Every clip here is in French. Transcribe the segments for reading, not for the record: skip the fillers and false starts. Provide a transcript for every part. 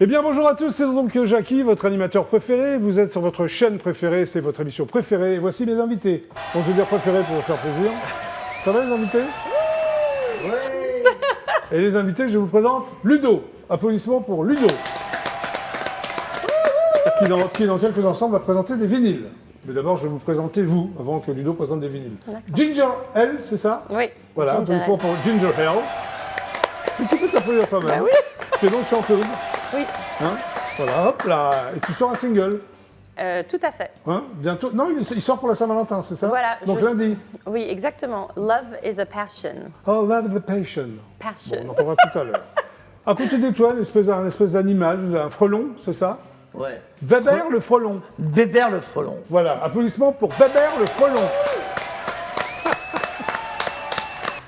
Eh bien bonjour à tous, c'est donc Jackie, votre animateur préféré. Vous êtes sur votre chaîne préférée, c'est votre émission préférée. Et voici mes invités. Bon, je vais dire préféré pour vous faire plaisir. Ça va les invités? Oui. Et les invités, je vous présente Ludo. Applaudissements pour Ludo. Qui dans quelques instants va présenter des vinyles. Mais d'abord, je vais vous présenter vous, avant que Ludo présente des vinyles. Ginger L, c'est ça? Oui. Voilà, applaudissements pour Ginger L. Et tu peux t'applaudir toi-même. Bah oui. Tu es donc chanteuse. Oui. Hein, voilà, hop là. Et tu sors un single. Tout à fait. Hein, bientôt. Non, il sort pour la Saint-Valentin, c'est ça? Voilà. Donc lundi. Oui, exactement. Love is a passion. Oh, love the passion. Passion. Bon, on en parlera tout à l'heure. À côté de toi, un espèce d'animal, un frelon, c'est ça? Ouais. Bébert le frelon. Bébert le frelon. Voilà, applaudissements pour Bébert le frelon.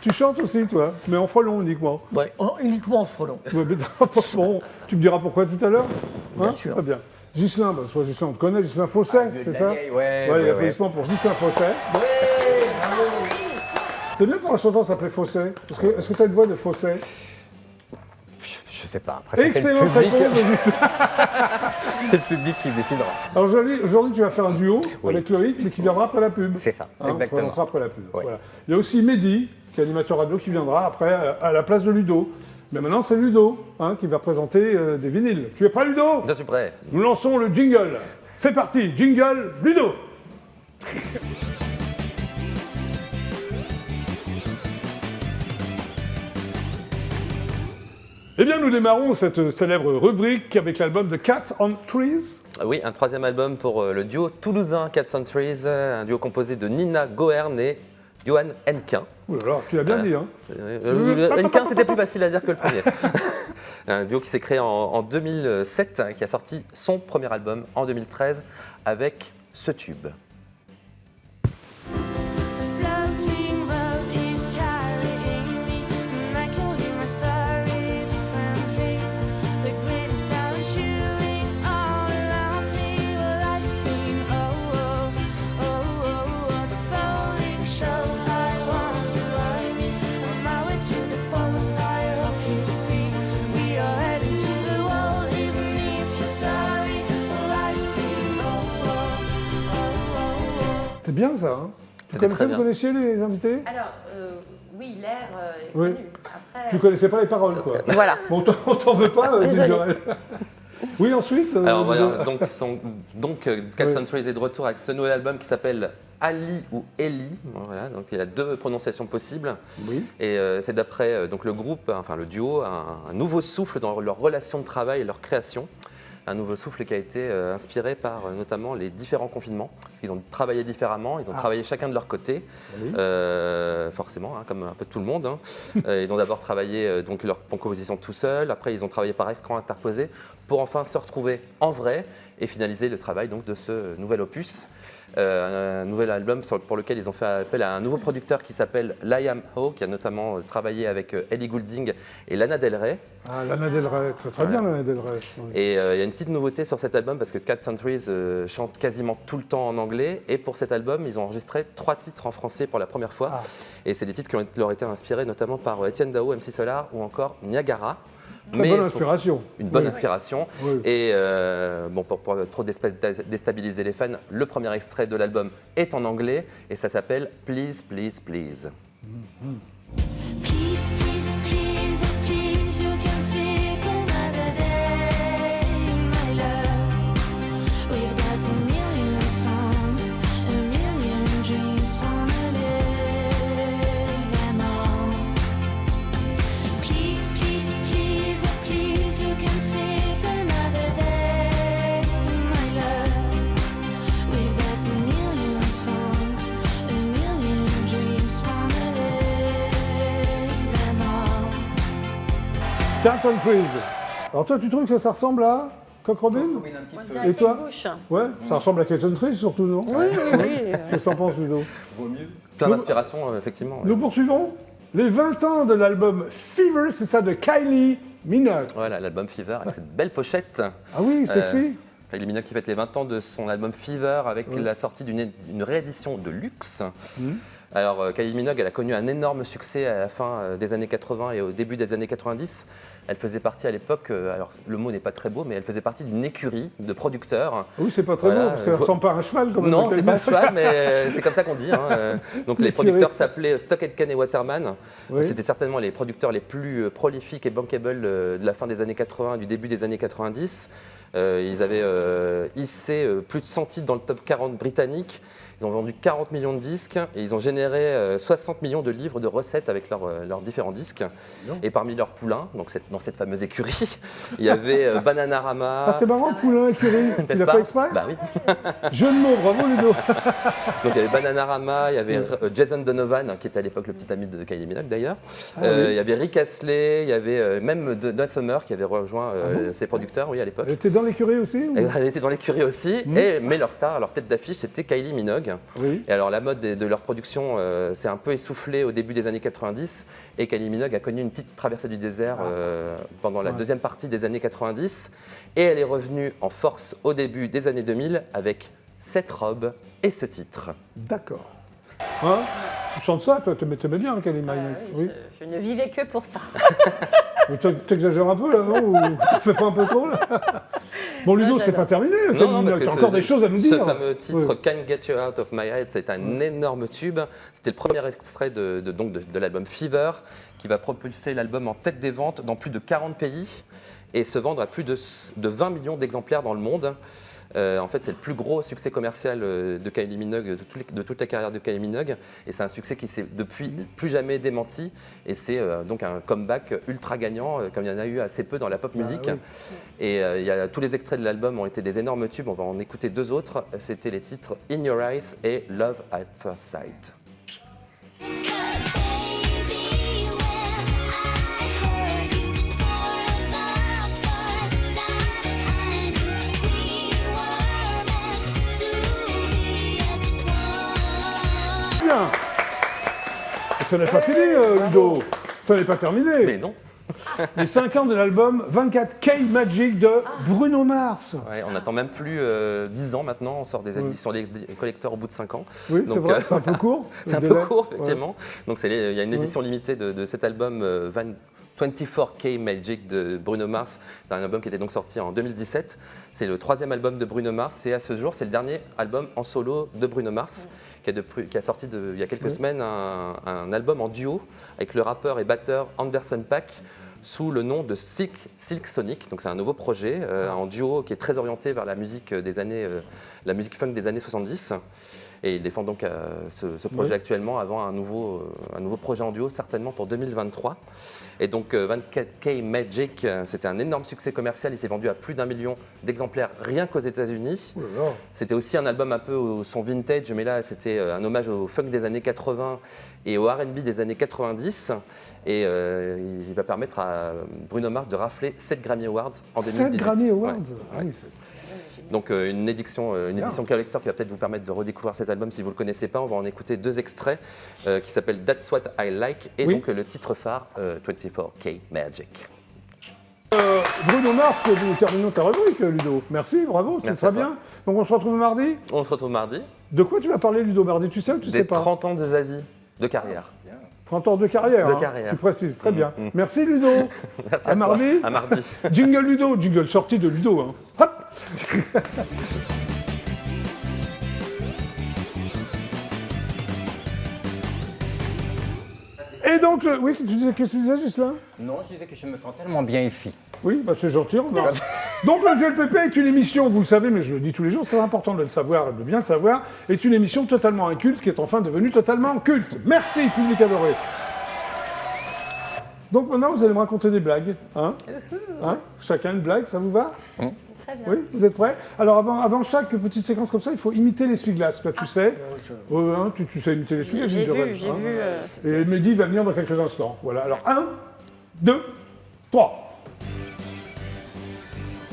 Tu chantes aussi, toi, mais en frelon uniquement. Ouais, uniquement en frelon. Ouais, mais bon, tu me diras pourquoi tout à l'heure. Bien sûr. Très bien. Ghislain, soit Ghislain, on te connaît, Ghislain Fosset, c'est ça? Ouais. Applaudissements pour Ghislain Fosset. C'est bien quand un chanteur s'appelait Fosset. Est-ce que tu as une voix de Fosset? Je sais pas. Après, Excellente réponse de Ghislain. C'est le public qui décidera. Alors aujourd'hui, tu vas faire un duo avec Loïc, mais qui viendra après la pub. C'est ça, On exactement. présentera après la pub. Ouais. Voilà. Il y a aussi Mehdi, qui est animateur radio, qui viendra après à la place de Ludo. Mais maintenant, c'est Ludo qui va présenter des vinyles. Tu es prêt, Ludo? Je suis prêt. Nous lançons le jingle. C'est parti, jingle, Ludo. Eh bien, nous démarrons cette célèbre rubrique avec l'album de Cat on Trees. Oui, un troisième album pour le duo toulousain Cat Centuries, un duo composé de Nina Gohern et Johan Henquin. Ouh là là, tu l'as bien dit, hein. Henquin, c'était plus facile à dire que le premier. Un duo qui s'est créé en 2007, qui a sorti son premier album en 2013 avec ce tube. Floating boat is carrying me, and I can hear my story differently. The greatest sound chewing all around me. Well, I've seen the falling shows. I wonder why me on my way to the forest. I hope you see we are heading to the wall, even if you're sorry. Well, I've seen C'est bien ça, hein. C'était très Vous bien. connaissiez les invités? Alors, oui, l'air est Oui. connu. Après, Tu connaissais pas les paroles, quoi. voilà. Bon, on t'en veut pas, Désolée. Ginger. Oui, ensuite. Alors voilà, donc Cat Oui. Centuries est de retour avec ce nouvel album qui s'appelle Ali ou Eli. Voilà, donc il y a deux prononciations possibles. Oui. Et c'est d'après donc le groupe, enfin le duo, un nouveau souffle dans leur relation de travail et leur création. Un nouveau souffle qui a été inspiré par notamment les différents confinements, parce qu'ils ont travaillé différemment, ils ont travaillé chacun de leur côté, Oui. forcément, hein, comme un peu tout le monde. Hein. Ils ont d'abord travaillé donc leur composition tout seul, après ils ont travaillé par écran interposé, pour enfin se retrouver en vrai et finaliser le travail donc, de ce nouvel opus. Un nouvel album pour lequel ils ont fait appel à un nouveau producteur qui s'appelle Liam Ho, qui a notamment travaillé avec Ellie Goulding et Lana Del Rey. Ah, Lana Del Rey, très bien Lana Del Rey. Oui. Et il y a une petite nouveauté sur cet album parce que Cat Centuries chante quasiment tout le temps en anglais. Et pour cet album, ils ont enregistré 3 titres en français pour la première fois. Ah. Et c'est des titres qui leur ont été inspirés notamment par Étienne Dao, MC Solar ou encore Niagara. Très bonne inspiration. Une bonne Oui. inspiration. Oui. Et bon, pour trop déstabiliser les fans, le premier extrait de l'album est en anglais et ça s'appelle Please, Please, Please. Please, please, please, oh please, you can sleep another day, my love. We've got a million songs, a million dreams, wanna live them all. Please, please, please, oh please, you can sleep another day, my love. We've got a million songs, a million dreams, wanna live them all. Cat on Trees. Alors toi, tu trouves que ça ressemble à Cock Robin? Moi, je dirais Et toi? Kate Bush. Ouais, ça ressemble à Cat on Trees surtout, non? Oui, oui, oui. Qu'est-ce que t'en penses, Ludo? Plein d'inspiration, effectivement. Ouais. Nous poursuivons les 20 ans de l'album Fever, c'est ça, de Kylie Minogue. Voilà, l'album Fever avec cette belle pochette. Ah oui, sexy. Kylie Minogue qui fête les 20 ans de son album Fever avec la sortie d'une réédition de luxe. Alors, Kylie Minogue, elle a connu un énorme succès à la fin des années 80 et au début des années 90. Elle faisait partie à l'époque, alors le mot n'est pas très beau, mais elle faisait partie d'une écurie de producteurs. Oui, c'est pas très Voilà, beau, parce qu'elle ressemble pas à un cheval. Comme Non, Kylie c'est pas un Minogue. cheval, mais c'est comme ça qu'on dit. Donc les producteurs s'appelaient Stock Aitken et Waterman. Oui. C'était certainement les producteurs les plus prolifiques et bankable de la fin des années 80, du début des années 90. Ils avaient hissé plus de 100 titres dans le top 40 britannique. Ils ont vendu 40 millions de disques et ils ont généré 60 millions de livres de recettes avec leurs différents disques. Et parmi leurs poulains, donc dans cette fameuse écurie, il y avait Bananarama. Ah, c'est marrant, poulain, écurie. Tu N'est-ce l'as pas fait exprès? Bah oui. Jeu de mots, bravo Ludo. Donc il y avait Bananarama, il y avait Jason Donovan, qui était à l'époque le petit ami de Kylie Minogue d'ailleurs. Ah, oui. Il y avait Rick Astley, il y avait même Donna Summer qui avait rejoint ses producteurs, oui, à l'époque. Elle était dans l'écurie aussi ou... Elle était dans l'écurie aussi, mais leur star, leur tête d'affiche, c'était Kylie Minogue. Oui. Et alors la mode de leur production s'est un peu essoufflée au début des années 90 et Kylie Minogue a connu une petite traversée du désert pendant la deuxième partie des années 90 et elle est revenue en force au début des années 2000 avec cette robe et ce titre. D'accord. Hein? Tu chantes ça, toi, t'aimais bien, Kylie Minogue? Oui, je ne vivais que pour ça. Mais t'exagères un peu là, non? Ou tu fais pas un peu trop là? Bon, Ludo, Non, c'est pas terminé, Kylie parce Minogue, que t'as encore des choses à nous ce dire. fameux titre Oui. Can't Get You Out of My Head, c'est un énorme tube. C'était le premier extrait de l'album Fever qui va propulser l'album en tête des ventes dans plus de 40 pays et se vendre à plus de 20 millions d'exemplaires dans le monde. En fait, c'est le plus gros succès commercial de Kylie Minogue, de toute la carrière de Kylie Minogue. Et c'est un succès qui s'est depuis plus jamais démenti. Et c'est donc un comeback ultra gagnant, comme il y en a eu assez peu dans la pop musique. oui. Et tous les extraits de l'album ont été des énormes tubes. On va en écouter deux autres. C'était les titres In Your Eyes et Love at First Sight. Baby, when I heard you for the first time, I knew we were meant to be as one. Bien. Ça n'est pas fini, Ludo. Ça n'est pas terminé. Mais non. Les 5 ans de l'album 24K Magic de Bruno Mars. Ouais, on n'attend même plus 10 ans maintenant. On sort des éditions les collecteurs au bout de 5 ans. Oui, c'est Donc, vrai, c'est un peu court. C'est un le peu délai. court, Ouais. effectivement. Donc il y a une édition limitée de cet album 24K Magic de Bruno Mars, un album qui était donc sorti en 2017. C'est le 3e album de Bruno Mars et à ce jour, c'est le dernier album en solo de Bruno Mars qui a sorti il y a quelques semaines un album en duo avec le rappeur et batteur Anderson .Paak sous le nom de Silk Sonic. Donc c'est un nouveau projet en duo qui est très orienté vers la musique la musique funk des années 70. Et il défend donc ce projet actuellement avant un nouveau projet en duo, certainement pour 2023. Et donc 24K Magic, c'était un énorme succès commercial. Il s'est vendu à plus d'1 million d'exemplaires rien qu'aux États-Unis. Oh là là. C'était aussi un album un peu au son vintage, mais là c'était un hommage au funk des années 80 et au R&B des années 90. Et il va permettre à Bruno Mars de rafler 7 Grammy Awards en 2018. 7 Grammy Awards. Ouais. Ah oui, c'est- Donc une édition collector qui va peut-être vous permettre de redécouvrir cet album si vous ne le connaissez pas. On va en écouter 2 extraits qui s'appellent That's What I Like et Oui. donc le titre phare 24K Magic. Bruno Mars, nous terminons ta rubrique, Ludo. Merci, bravo, c'est Merci très à toi. bien. Donc on se retrouve mardi. On se retrouve mardi. De quoi tu vas parler, Ludo, mardi? Tu sais ou tu sais Des pas? 30 ans de Zazie de carrière. 30 ans de carrière. De hein. carrière. Tu précises, très bien. Merci, Ludo. Merci À à toi. mardi. À mardi. Jingle Ludo, jingle sortie de Ludo. Hein. Hop. Et donc, oui, qu'est-ce que tu disais, Gislain? Non, je disais que je me sens tellement bien ici. Oui, bah c'est gentil. Donc le GLPP est une émission, vous le savez, mais je le dis tous les jours, c'est important de le savoir et de bien le savoir, est une émission totalement inculte qui est enfin devenue totalement culte. Merci, public adoré. Donc maintenant, vous allez me raconter des blagues. Hein? Chacun une blague, ça vous va? Très bien. Oui, vous êtes prêts? Alors avant chaque petite séquence comme ça, il faut imiter l'essuie-glace. Toi, tu sais? Hein, tu sais imiter l'essuie-glace, J'ai Ginger, vu, j'ai hein. vu. Et Mehdi va venir dans quelques instants. Voilà, alors 1, 2, 3.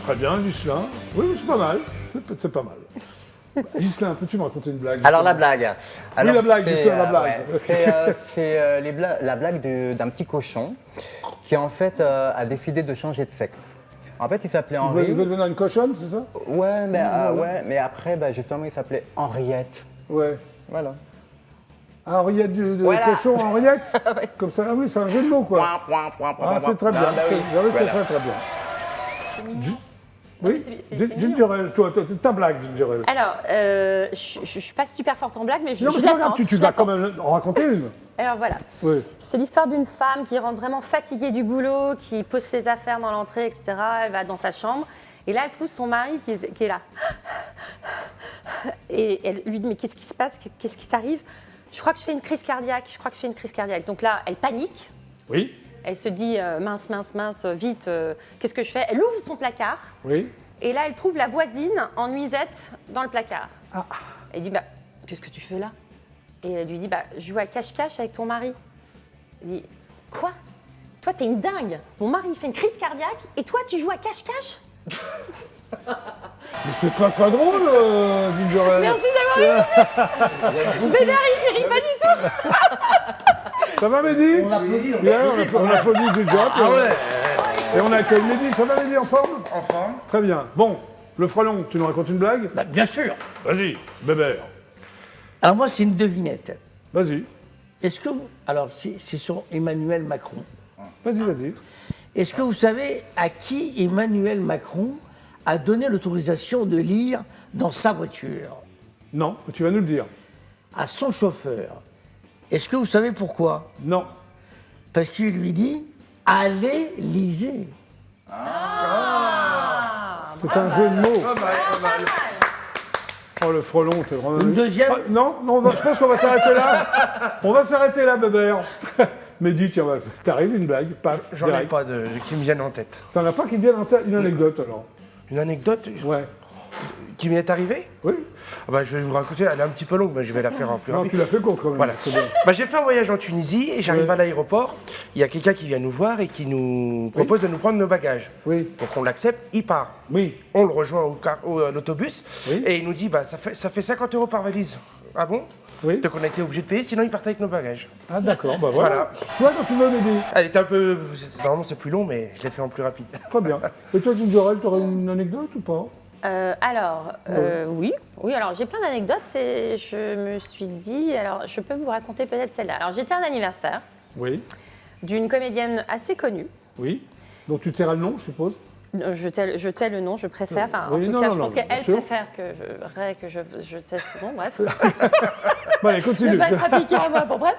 Très bien, Gislain. Oui, c'est pas mal. C'est pas mal. Gislain, peux-tu me raconter une blague? Alors la blague. Alors, la blague, c'est, Gislain, la blague. c'est la blague d'un petit cochon qui en fait a décidé de changer de sexe. En fait, il s'appelait Vous Henri. veut devenir une cochonne, c'est ça? Ouais, mais après, justement, il s'appelait Henriette. Ouais. Voilà. Ah, Henriette de Voilà. cochon, Henriette comme ça, ah oui, c'est un jeu de mots, quoi. Ah, c'est très bien, Ah, bah oui. ah oui, c'est Voilà. très bien. mignon. Oui, mais c'est Ginger Ale, toi, ta blague, Ginger Ale. Alors, je suis pas super forte en blague, mais je Non, mais c'est pas grave, l'attends. tu vas quand même en raconter une. Alors voilà. Oui. C'est l'histoire d'une femme qui rentre vraiment fatiguée du boulot, qui pose ses affaires dans l'entrée, etc. Elle va dans sa chambre. Et là, elle trouve son mari qui est là. Et elle lui dit, mais qu'est-ce qui se passe? Qu'est-ce qui t'arrive? Je crois que je fais une crise cardiaque. Donc là, elle panique. Oui, Elle se dit, mince, vite, qu'est-ce que je fais? Elle ouvre son placard. oui. Et là, elle trouve la voisine en nuisette dans le placard. Elle dit, bah, qu'est-ce que tu fais là? Et elle lui dit, bah, je joue à cache-cache avec ton mari. Elle dit, quoi? Toi, t'es une dingue. Mon mari fait une crise cardiaque et toi, tu joues à cache-cache? Mais c'est très très drôle, Ginger Ale. Merci d'avoir réussi. Bédard, il rit pas du tout. Ça va, Mehdi? On applaudit. Bien, on applaudit Ginger Ale. Ah ouais. Et on accueille Mehdi. Ça va, Mehdi, en forme? En forme. Très bien. Bon, le frelon, tu nous racontes une blague? Bah, bien sûr. Vas-y, Bébert. Alors moi, c'est une devinette. Vas-y, Est-ce que vous... Alors, c'est sur Emmanuel Macron. vas-y. Est-ce que vous savez à qui Emmanuel Macron a donné l'autorisation de lire dans sa voiture? Non, tu vas nous le dire. À son chauffeur. Est-ce que vous savez pourquoi? Non. Parce qu'il lui dit « Allez, lisez C'est un jeu de mots. Oh, le frelon, t'es vraiment... Une deuxième? Ah, non, je pense qu'on va s'arrêter là. On va s'arrêter là, Bébert. Mehdi, tiens, t'arrives, une blague, paf, J'en ai direct. pas qui me viennent en tête. T'en as pas qui te viennent en tête? Une anecdote, alors. Une anecdote Ouais. qui m'est arrivée. Oui. Ah bah, je vais vous raconter, elle est un petit peu longue, mais je vais la faire en plus Non, rapide. tu l'as fait court, quand même. Voilà. C'est bien. Bah, j'ai fait un voyage en Tunisie et j'arrive Ouais. à l'aéroport. Il y a quelqu'un qui vient nous voir et qui nous propose de nous prendre nos bagages. Oui, Donc on l'accepte, il part. oui. On le rejoint à l'autobus Oui. et il nous dit bah, ça fait 50 € par valise. Ah bon? Oui. Donc on a été obligé de payer, sinon il partait avec nos bagages. Ah, d'accord, bah voilà. Voilà. Toi, quand tu veux, Mehdi. Elle était un peu. Normalement c'est plus long, mais je l'ai fait en plus rapide. Très bien. Et toi, Ginger Ale, t'aurais une anecdote ou pas? Oui. Alors j'ai plein d'anecdotes et je me suis dit, alors je peux vous raconter peut-être celle-là. Alors j'étais à un anniversaire Oui, d'une comédienne assez connue. oui. Donc tu tairas le nom, je suppose? Je tais le nom, je préfère. Enfin, Oui, en tout non, cas, non, je pense non, bien qu'elle sûr. préfère que je taise son nom, bref. Bon, allez, Ne continue. pas être appliqué à moi, bon bref.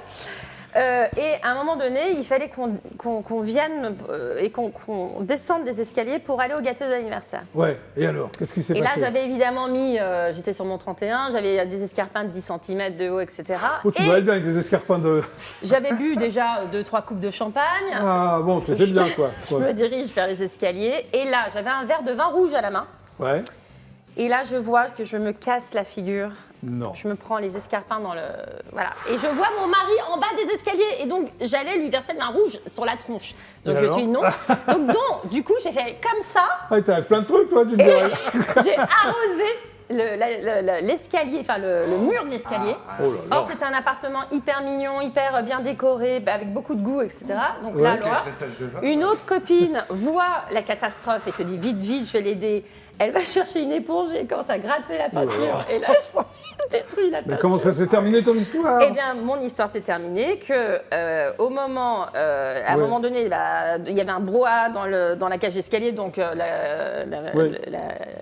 Et à un moment donné, il fallait qu'on vienne et qu'on descende des escaliers pour aller au gâteau d'anniversaire. Ouais, et alors? Qu'est-ce qui s'est Et là, passé? j'avais évidemment mis, j'étais sur mon 31, j'avais des escarpins de 10 cm de haut, etc. Oh, tu Et dois être bien avec des escarpins de... j'avais bu déjà 2-3 coupes de champagne. Ah, bon, tu étais bien, quoi. Je me dirige vers les escaliers. Et là, j'avais un verre de vin rouge à la main. Ouais. Et là, je vois que je me casse la figure. Non. Je me prends les escarpins dans le... Voilà. Et je vois mon mari en bas des escaliers. Et donc, j'allais lui verser le vin rouge sur la tronche. Donc, Et je alors suis non. Donc, non. Du coup, j'ai fait comme ça. Ah, t'arrives plein de trucs, toi, Ginger Ale. J'ai arrosé l'escalier, enfin le mur de l'escalier. Oh là là. Or, c'était un appartement hyper mignon, hyper bien décoré, avec beaucoup de goût, etc. Donc là, Ouais. l'horreur. Une autre copine voit la catastrophe et se dit vite, vite, je vais l'aider. Elle va chercher une éponge et elle commence à gratter la peinture. Et là, elle détruit la Mais peinture. comment ça s'est terminé, ton histoire? Eh bien, mon histoire s'est terminée que au moment, à un Ouais. moment donné, il y avait un brouhaha dans la cage d'escalier, donc Ouais.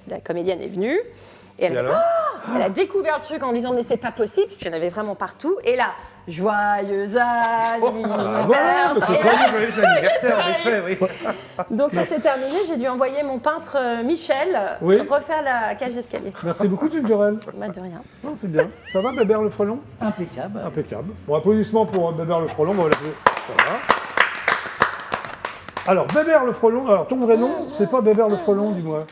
la comédienne est venue. Et elle, Et alors? elle a découvert le truc en disant mais c'est pas possible parce qu'il y en avait vraiment partout. Et là, joyeux anniversaire. voilà, mais c'est Et là, Joyeux anniversaire, en effet, oui. donc ça s'est terminé. J'ai dû envoyer mon peintre Michel Oui. refaire la cage d'escalier. Merci beaucoup, Ginger Ale. Bah, de rien. Non, c'est bien. Ça va, Bébert le frelon? » Impeccable. Impeccable. Bon, applaudissements pour Bébert le frelon. Bon, voilà. Ça va. Alors, Bébert le frelon, alors ton vrai nom, c'est pas Bébert le frelon, dis-moi.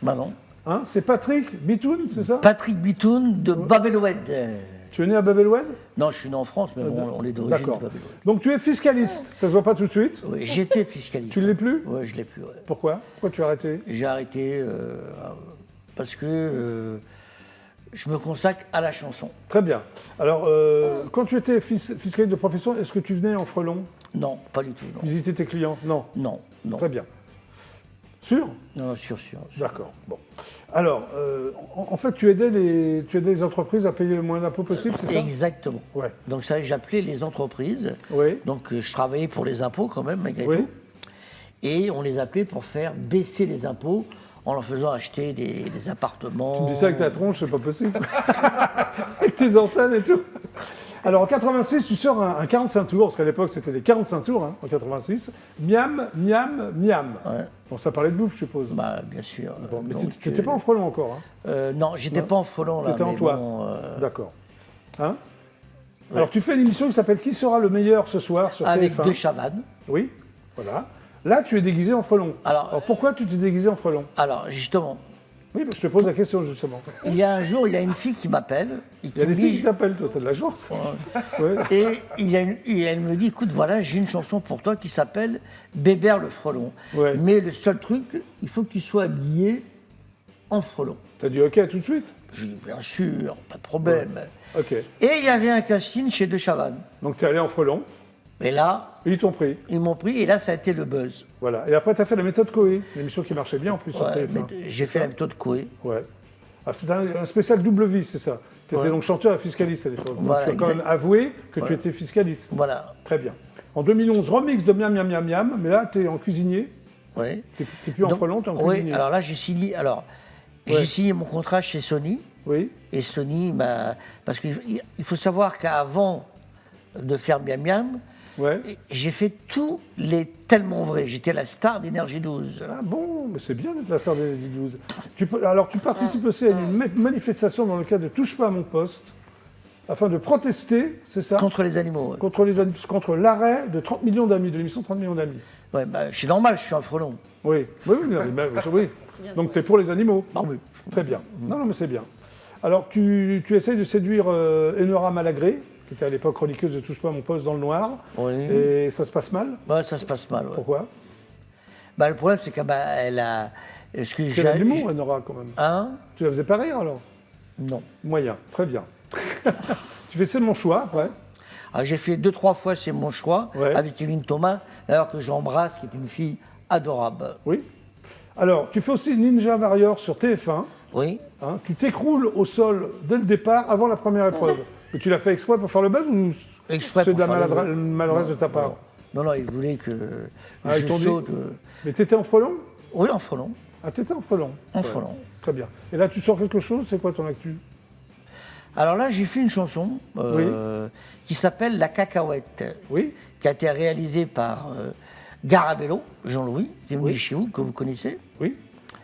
Bah non. Hein, c'est Patrick Bitoun, c'est ça? Patrick Bitoun de Babelwed. Tu es né à Babelwed? Non, je suis né en France, mais bon, on est d'origine de D'accord. Babelwed. Donc tu es fiscaliste, ça se voit pas tout de suite. Oui, j'étais fiscaliste. Tu ne l'es plus? Oui, je l'ai plus. Ouais. Pourquoi? Pourquoi tu as arrêté? J'ai arrêté parce que je me consacre à la chanson. Très bien. Alors, quand tu étais fiscaliste de profession, est-ce que tu venais en frelon Non, pas du tout. Non, visiter tes clients? Non. non. non. Très bien. Sûr? Non, sûr. D'accord. Bon. Alors, en fait, tu aidais les entreprises à payer le moins d'impôts possible, c'est ça? Exactement. Ouais. Donc ça, j'appelais les entreprises. Oui. Donc je travaillais pour les impôts quand même, malgré Oui. tout. Et on les appelait pour faire baisser les impôts en leur faisant acheter des appartements. Tu me dis ça avec ta tronche, c'est pas possible. Avec tes antennes et tout. Alors en 86, tu sors un 45 tours, parce qu'à l'époque c'était des 45 tours, hein, en 86. Miam, miam, miam. Ouais. Bon, ça parlait de bouffe, je suppose. Bah, bien sûr. Bon, mais Donc, tu n'étais pas en frelon encore, hein? non, j'étais Non. pas en frelon là. T'étais en mais toi. bon, D'accord. Hein? Alors tu fais une émission qui s'appelle Qui sera le meilleur ce soir sur avec TF1. De Chavannes. Oui, voilà. Là, tu es déguisé en frelon. Alors, pourquoi tu t'es déguisé en frelon? Alors, justement, Oui, je te pose la question justement. il y a un jour, il y a une fille qui m'appelle. Et Il y a des me filles dit- qui t'appellent, toi, t'as de la chance. Ouais. Et elle me dit, écoute, voilà, j'ai une chanson pour toi qui s'appelle Bébert le frelon. Ouais. Mais le seul truc, il faut que tu sois habillé en frelon. T'as dit OK tout de suite? J'ai dit, bien sûr, pas de problème. OK. Et il y avait un casting chez De Chavannes. Donc t'es allé en frelon, Et là, et ils t'ont pris. ils m'ont pris, et là, ça a été le buzz. Voilà. Et après, t'as fait la méthode Coé, une émission qui marchait bien en plus sur Ouais, TF1. mais j'ai fait la méthode Coué. Ouais. Ah, c'était un spécial double vie, c'est ça. Tu étais Ouais. donc chanteur et fiscaliste à l'époque. Donc Voilà, tu as quand même exact. avoué que tu Voilà. étais fiscaliste. Voilà. Très bien. En 2011, remix de Miam Miam Miam Miam, mais là, tu es en cuisinier. Ouais. T'es plus en Donc, frelon, tu es en oui, cuisinier. alors là, j'ai signé, Ouais. j'ai signé mon contrat chez Sony. Oui, Et Sony m'a. Parce qu'il faut savoir qu'avant de faire Miam Miam, ouais. j'ai fait tous les tellement vrais. J'étais la star d'Énergie 12. Ah bon, mais c'est bien d'être la star des 12. Alors, tu participes aussi à une manifestation dans le cadre de Touche pas à mon poste, afin de protester, c'est ça? Contre les animaux. Ouais. Contre l'arrêt de 30 millions d'amis, de l'émission 30 millions d'amis. Ouais, bah, c'est normal, je suis un frelon. Oui, oui. Donc tu es pour les animaux. Ah oui. Très bien. Non, mais c'est bien. Alors, tu essayes de séduire Enora Malagré, qui était à l'époque chroniqueuse de Touche pas à mon poste dans le noir. Oui. Et ça se passe mal? Ouais, ça se passe mal. Ouais. Pourquoi? Bah, le problème, c'est qu'elle a. Ce que C'est l'humour, Enora, quand même. Hein? Tu la faisais pas rire, alors? Non. Moyen. Très bien. Tu fais C'est mon choix, après. Alors, j'ai fait 2-3 fois C'est mon choix Ouais. avec Evelyne Thomas, alors que j'embrasse, qui est une fille adorable. Oui. Alors, tu fais aussi Ninja Warrior sur TF1. Oui. Hein. Tu t'écroules au sol dès le départ, avant la première épreuve. Mais tu l'as fait exprès pour faire le buzz ou Exprès c'est de la pour faire le buzz. maladresse de ta part? Non, il voulait que Ah, ils je t'ont dit saute. Mais t'étais en frelon? Oui, en frelon. Ah, t'étais en frelon? En Ouais. frelon. Très bien. Et là, tu sors quelque chose? C'est quoi ton actu? Alors là, j'ai fait une chanson qui s'appelle La Cacahuète, Oui. qui a été réalisée par Garabello, Jean-Louis, qui est venu Oui. chez vous, que vous connaissez. Oui.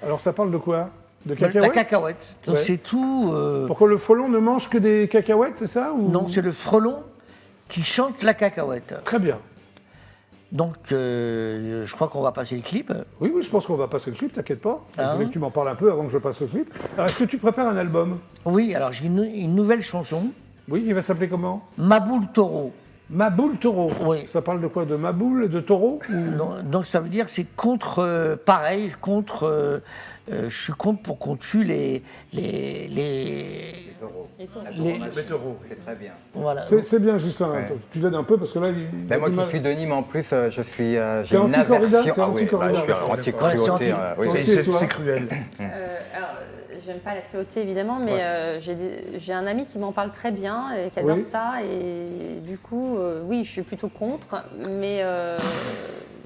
Alors, ça parle de quoi? De La cacahuètes? cacahuète. Donc Ouais. c'est tout. Pourquoi le frelon ne mange que des cacahuètes, c'est ça ou... Non, c'est le frelon qui chante la cacahuète. Très bien. Donc, je crois qu'on va passer le clip. Oui, je pense qu'on va passer le clip, t'inquiète pas. Je Ah. voulais que tu m'en parles un peu avant que je passe le clip. Alors, est-ce que tu prépares un album? Oui, alors j'ai une nouvelle chanson, Oui, il va s'appeler comment? Maboule Taureau. Maboule Taureau. Oui. Ça parle de quoi? De Maboule et de taureau? Donc ça veut dire c'est contre, pareil, contre, je suis contre pour qu'on tue les taureaux, c'est très bien. voilà. C'est bien, Justin. Ouais. Tu l'aides un peu parce que là, il Ben, a moi du qui mal. suis de Nîmes, en plus, je suis. T'es J'ai une anti-corrida? aversion. T'es Ah oui, anti-corrida. je suis anti-cruauté. Ouais, c'est anti- oui. Toi aussi, C'est toi cruel. Alors, j'aime pas la cruauté évidemment, mais j'ai un ami qui m'en parle très bien et qui adore Oui. ça. Et du coup, oui, je suis plutôt contre, mais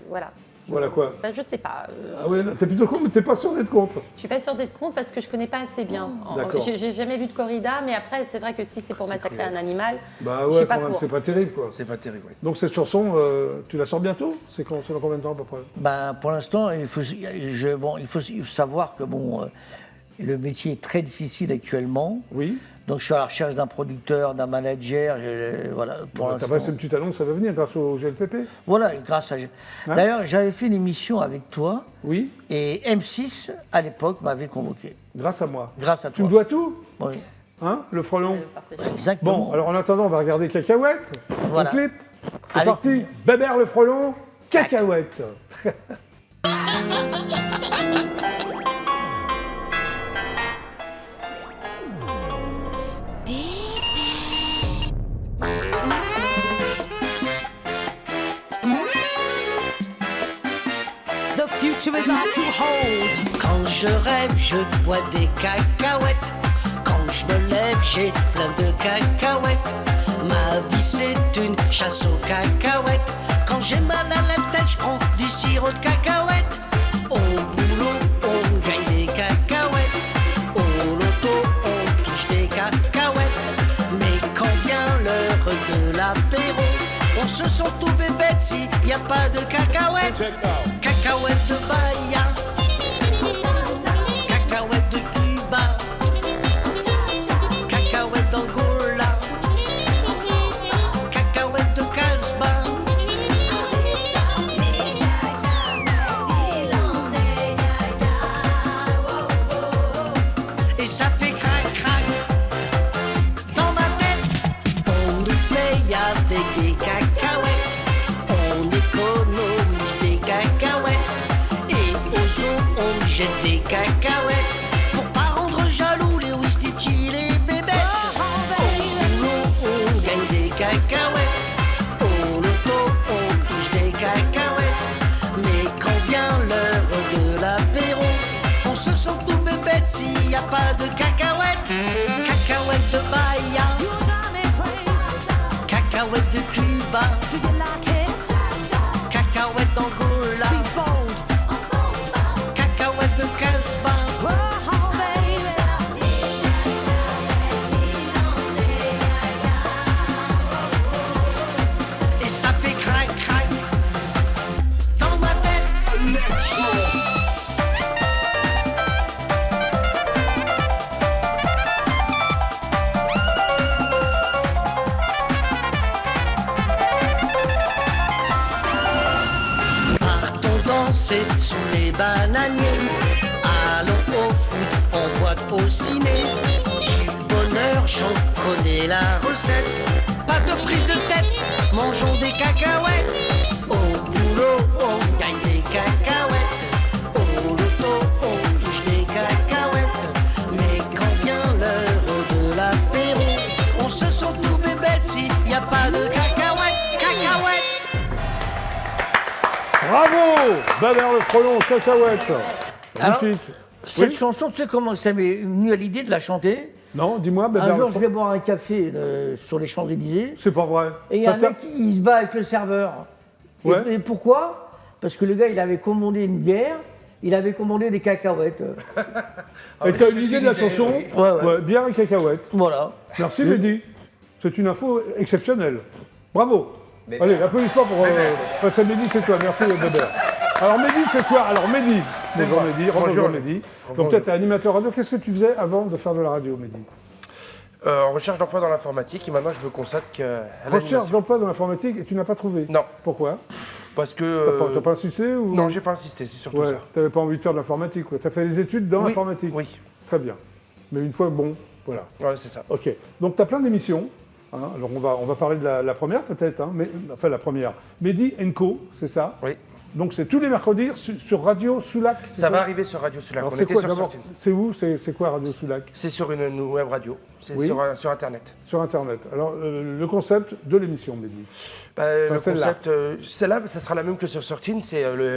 voilà. Voilà quoi. Ben, je sais pas. Ah ouais, non, t'es plutôt con, mais t'es pas sûr d'être contre. Je suis pas sûre d'être contre parce que je connais pas assez bien. D'accord. J'ai jamais vu de corrida, mais après, c'est vrai que si c'est pour massacrer un animal, Bah je ouais, suis pas quand même, pour. c'est pas terrible quoi. C'est pas terrible, oui. Donc cette chanson, tu la sors bientôt? C'est dans combien de temps à peu près? Ben, pour l'instant, il faut savoir que bon, le métier est très difficile actuellement. Oui. Donc je suis à la recherche d'un producteur, d'un manager, voilà, pour T'as l'instant. passé une petite annonce, ça va venir grâce au GLPP? Voilà, grâce à. D'ailleurs, j'avais fait une émission avec toi Oui, et M6 à l'époque m'avait convoqué. grâce à moi. Grâce à Tu toi. me dois tout? Oui, Hein, le frelon? exactement. Bon, alors en attendant, on va regarder Cacahuète, Voilà. le clip. C'est Avec parti, plaisir. Bébert le frelon, Cacahuète. The future she was off to hold. Quand je rêve, je bois des cacahuètes. Quand je me lève, j'ai plein de cacahuètes. Ma vie c'est une chasse aux cacahuètes. Quand j'ai mal à la tête, je prends du sirop de cacahuètes. Au boulot, on gagne des cacahuètes. Au loto, on touche des cacahuètes. Mais quand vient l'heure de l'apéro, on se sent tout bébête si y a pas de cacahuètes. Cacahuètes de Bahia, cacahuètes de Cuba, cacahuètes d'Angola, cacahuètes de Casbah. Et ça fait crac crac dans ma tête. On nous paye avec des cacahuètes. On économise des cacahuètes. Et aux eaux on jette des cacahuètes. Pour pas rendre jaloux les Ouistiti, les bébêtes. Au boulot on gagne des cacahuètes. Au loto on touche des cacahuètes. Mais quand vient l'heure de l'apéro, on se sent tout bébête s'il n'y a pas de cacahuètes. Cacahuètes de Bahia, cacahuètes de Cuba, cacahuètes d'Angola, cacahuètes de Casbah. Et ça fait crac crac dans ma tête. Partons danser sous les bananiers. Allons au foot, en boîte au ciné. Du bonheur, j'en connais la recette. Pas de prise de tête, mangeons des cacahuètes. Au boulot, on gagne des cacahuètes. Au loto, on touche des cacahuètes. Mais quand vient l'heure de l'apéro, on se sent tout bébête s'il n'y a pas de cacahuètes. Cacahuètes. Bravo Babert Le Frelon, cacahuète. Alors, Magnifique. Cette Oui. chanson, tu sais comment ça m'est venu à l'idée de la chanter? Non, dis-moi, Babert Un jour, Le je vais Frelon. boire un café sur les Champs-Élysées C'est pas vrai. et il y a Ça un t'a- mec qui se bat avec le serveur. Ouais. Et pourquoi? Parce que le gars, il avait commandé une bière, il avait commandé des cacahuètes. Et t'as une idée de la chanson Ouais. Bière et cacahuètes. Voilà. Merci Mehdi. C'est une info exceptionnelle. Bravo. Allez, applaudissements pour passer Mehdi, c'est toi. Merci Babert. Alors Mehdi, c'est toi. Alors Mehdi. Bonjour Mehdi. Bonjour Mehdi. Donc toi, tu es animateur radio. Qu'est-ce que tu faisais avant de faire de la radio, Mehdi? Recherche d'emploi dans l'informatique et maintenant je me consacre à Recherche l'animation. d'emploi dans l'informatique et tu n'as pas trouvé. Non, Pourquoi? parce que... T'as pas insisté ou... Non, j'ai pas insisté, c'est surtout Ouais, ça. t'avais pas envie de faire de l'informatique, quoi. T'as fait des études dans Oui, l'informatique. Oui, Très bien. Mais une fois, bon, voilà. ouais, c'est ça. Ok. Donc tu as plein d'émissions. Hein. Alors on va parler de la première peut-être, hein, mais, enfin la première. Mehdi Co, c'est ça? Oui. Donc c'est tous les mercredis sur Radio Soulac. c'est Ça va arriver sur Radio Soulac. Alors On c'est était quoi sur d'abord? Sortine. C'est où? C'est quoi Radio Soulac? C'est sur une web radio, c'est Oui. sur Internet. Sur Internet. Alors le concept de l'émission, Mehdi. Le celle-là. concept, celle-là, ça sera la même que sur Sortine,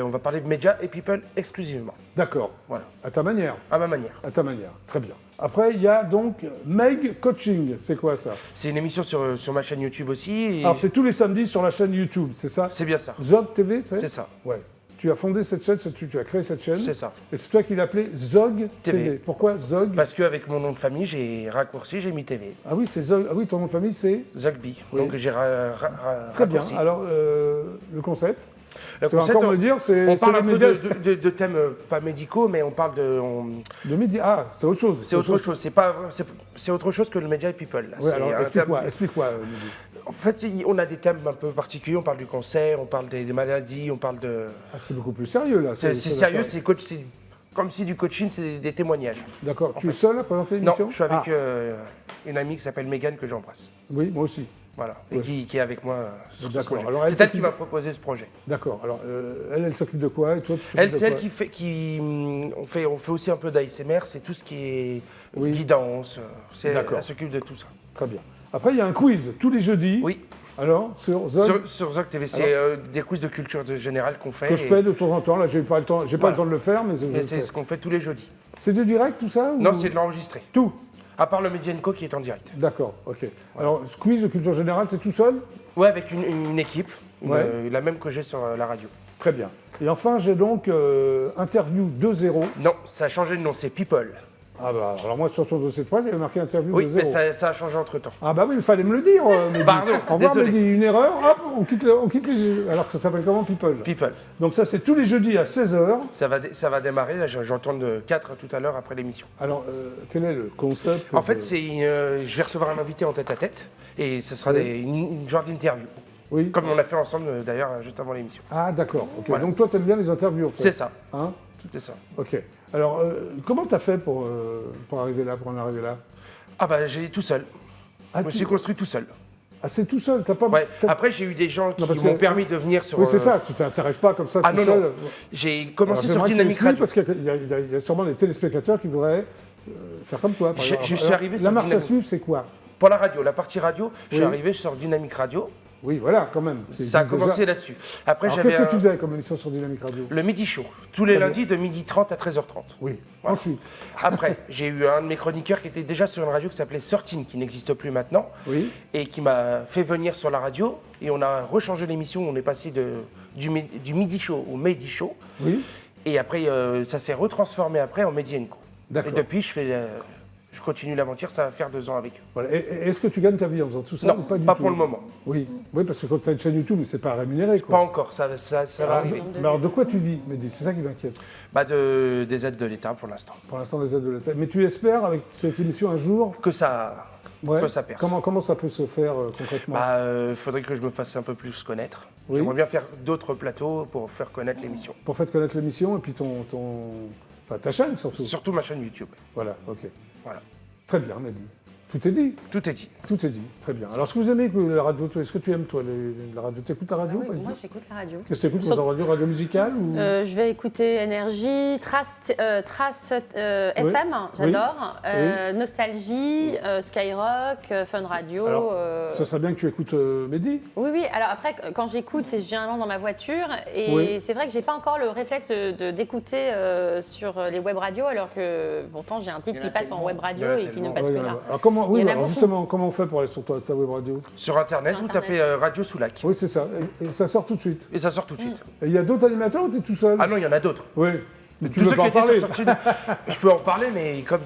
on va parler de médias et people exclusivement. D'accord. Voilà, À ta manière. à ma manière. À ta manière. Très bien. Après il y a donc Meg Coaching. C'est quoi ça? C'est une émission sur ma chaîne YouTube aussi. Et Alors c'est tous les samedis sur la chaîne YouTube, c'est ça? c'est bien ça. Zog TV, C'est ça. Ouais. Tu as fondé cette chaîne, tu as créé cette chaîne. C'est ça. Et c'est toi qui l'as appelée Zog TV. TV. Pourquoi Zog? Parce qu'avec mon nom de famille, j'ai raccourci, j'ai mis TV. Ah oui, c'est Zog. Ah oui, ton nom de famille c'est. Zogby. Oui. Donc j'ai Très bien. raccourci. Alors le concept. Le Tu vas encore me dire, c'est. on parle c'est un les peu médias de thèmes pas médicaux, mais on parle de. de médias. Ah, c'est autre chose. C'est autre chose. C'est autre chose que le média et people. Là. Oui, C'est alors un explique-moi, thème- explique-moi, Mehdi. En fait, on a des thèmes un peu particuliers. On parle du cancer, on parle des maladies, on parle de. Ah, c'est beaucoup plus sérieux là. C'est sérieux, c'est comme si du coaching, c'est des témoignages. D'accord. Tu en es fait. seul à présenter Non, l'émission? je suis avec Ah, une amie qui s'appelle Mégane que j'embrasse. oui, moi aussi. Voilà. Et Ouais. qui est avec moi sur ce D'accord. projet. Alors, elle C'est elle s'occupe- qui m'a proposé ce projet. D'accord. Alors elle s'occupe de quoi et toi tu t'occupes Elle, de c'est elle quoi on fait aussi un peu d'ASMR, c'est tout ce qui est Oui. guidance. D'accord. Elle s'occupe de tout ça. Très bien. Après il y a un quiz tous les jeudis. Oui. Alors, sur Zog, Sur Zog TV, c'est des quiz de culture générale qu'on fait. que je fais de temps en temps. Là, j'ai pas le temps, pas Voilà. le temps de le faire, mais, je Mais le c'est fais. ce qu'on fait tous les jeudis. C'est du direct tout ça ou- Non, c'est de l'enregistré. Tout. À part le Midi & Co qui est en direct. D'accord, ok. Alors, ce quiz de culture générale, c'est tout seul? Ouais, avec une équipe, Ouais. la même que j'ai sur la radio. Très bien. Et enfin, j'ai donc interview 2-0. Non, ça a changé de nom, c'est People. Ah bah, alors moi, sur ton dossier de presse, il y avait marqué interview Oui, 2-0. mais ça a changé entre-temps. Ah bah oui, il fallait me le dire, Mehdi. Pardon, Au revoir, désolé. Mehdi. Une erreur, hop, on quitte les... Alors que ça s'appelle comment, People? People. Donc ça, c'est tous les jeudis à 16h. Ça va démarrer, là j'entends de 4 tout à l'heure après l'émission. Alors, quel est le concept En fait, je vais recevoir un invité en tête-à-tête et ce sera Oui. une genre d'interview. Oui. Comme on a fait ensemble d'ailleurs juste avant l'émission. Ah d'accord, ok. Voilà. Donc toi, tu aimes bien les interviews, en fait. C'est ça, Hein? c'est ça. Ok. Alors, comment tu as fait pour arriver là, pour en arriver là? Ah bah j'ai tout seul. Ah, Je me suis construit tout seul. Ah, c'est tout seul, t'as pas... Ouais. t'as- Après j'ai eu des gens qui Non, parce m'ont que- permis de venir sur... Oui, c'est ça, tu t'arrives pas comme ça Ah tout non, seul. non. J'ai Alors, commencé sur j'aimerais que tu Dynamique expliques, Radio. parce qu'il y a sûrement des téléspectateurs qui voudraient faire comme toi. par Je exemple. suis Alors, arrivé la sur marche à Dynamique. suivre, c'est quoi? Pour la radio, la partie radio, je suis Oui. arrivé sur Dynamique Radio. Oui, voilà, quand même. Ça a commencé là-dessus. Après Alors, j'avais qu'est-ce que tu faisais comme émission sur Dynamique Radio? le Midi Show, tous les Très lundis de 12h30 à 13h30. Oui. Voilà. Ensuite, Après, j'ai eu un de mes chroniqueurs qui était déjà sur une radio qui s'appelait Sortine, qui n'existe plus maintenant, oui. et qui m'a fait venir sur la radio. Et on a rechangé l'émission, on est passé du Midi Show au Midi Show. Oui. Et après, ça s'est retransformé après en Midi & Co. Et D'accord. depuis, je continue l'aventure, ça va faire 2 ans avec eux. Voilà. Et est-ce que tu gagnes ta vie en faisant tout ça Non, ou pas du pas tout? pour le moment. Oui. Oui, parce que quand tu as une chaîne YouTube, c'est pas rémunéré, Pas quoi. encore, ça va arriver. Mais alors, de quoi tu vis, Mehdi? C'est ça qui m'inquiète. Bah des aides de l'État pour l'instant. Pour l'instant, les aides de l'État. Mais tu espères, avec cette émission, un jour... Que ça perce. Comment ça peut se faire concrètement? Faudrait que je me fasse un peu plus connaître. Oui. J'aimerais bien faire d'autres plateaux pour faire connaître l'émission. Pour faire connaître l'émission et puis enfin, ta chaîne surtout. Surtout ma chaîne YouTube. Voilà, ok. Voilà. Très bien, Mehdi. Tout est dit. Tout est dit. Tout est dit. Très bien. Alors, est-ce que vous aimez la radio? Est-ce que tu aimes, toi, la radio? Tu écoutes la radio? Oui, pas du moi tout j'écoute la radio. Qu'est-ce que tu écoutes comme radio? Radio musicale ou... Je vais écouter Énergie, Trace FM, j'adore, Nostalgie, Skyrock, Fun Radio. Alors, ça serait bien que tu écoutes Mehdi. Oui, oui. Alors après, quand j'écoute, c'est généralement dans ma voiture. Et Oui. c'est vrai que j'ai pas encore le réflexe d'écouter sur les web radios, alors que pourtant j'ai un titre qui passe en web radio Il y en a et qui ne tellement. passe Ouais, que il y en a- là. Alors, comment, oui, Il y en a alors beaucoup. justement, comment on fait pour aller sur ta web radio? Sur Internet, Sur vous Internet. tapez Radio Soulac. Oui, c'est ça. Et ça sort tout de suite. Et ça sort tout de suite. Et il y a d'autres animateurs ou tu es tout seul? Ah non, il y en a d'autres. Oui. Mais tu Tous veux ceux pas qui en étaient parler? sur Sortine, je peux en parler, mais comme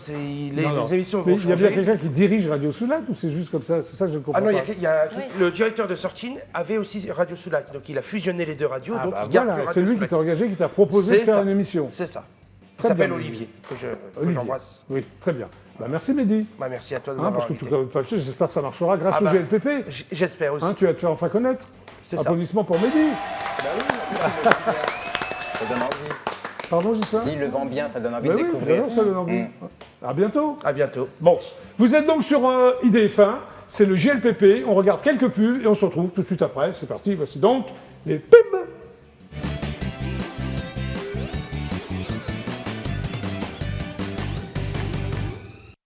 les Non, non. émissions Mais vont il y a bien changer. quelqu'un qui dirige Radio Soulac ou c'est juste comme ça? C'est ça que je ne comprends Ah non, pas. Oui. le directeur de Sortine avait aussi Radio Soulac. Donc il a fusionné les deux radios. Ah donc bah il garde voilà, que c'est Radio lui qui Soulac. t'a engagé, qui t'a proposé de C'est faire ça. une émission. C'est ça. Il Très s'appelle bien, Olivier, que Olivier. j'embrasse. Oui, très bien. Bah, merci Mehdi. Bah, merci à toi de Hein, m'avoir parce que tu invité. connais pas le sujet, j'espère que ça marchera grâce Ah au bah, GLPP. J'espère aussi. Hein, tu vas te faire enfin connaître. C'est ça. Applaudissements pour Mehdi. Ça donne envie. Pardon, j'ai ça? Dis, le vent bien, ça donne envie Bah de oui, découvrir. évidemment, ça donne envie. À bientôt. À bientôt. Bon, vous êtes donc sur IDF1, c'est le GLPP, on regarde quelques pubs et on se retrouve tout de suite après. C'est parti, voici donc les pubs.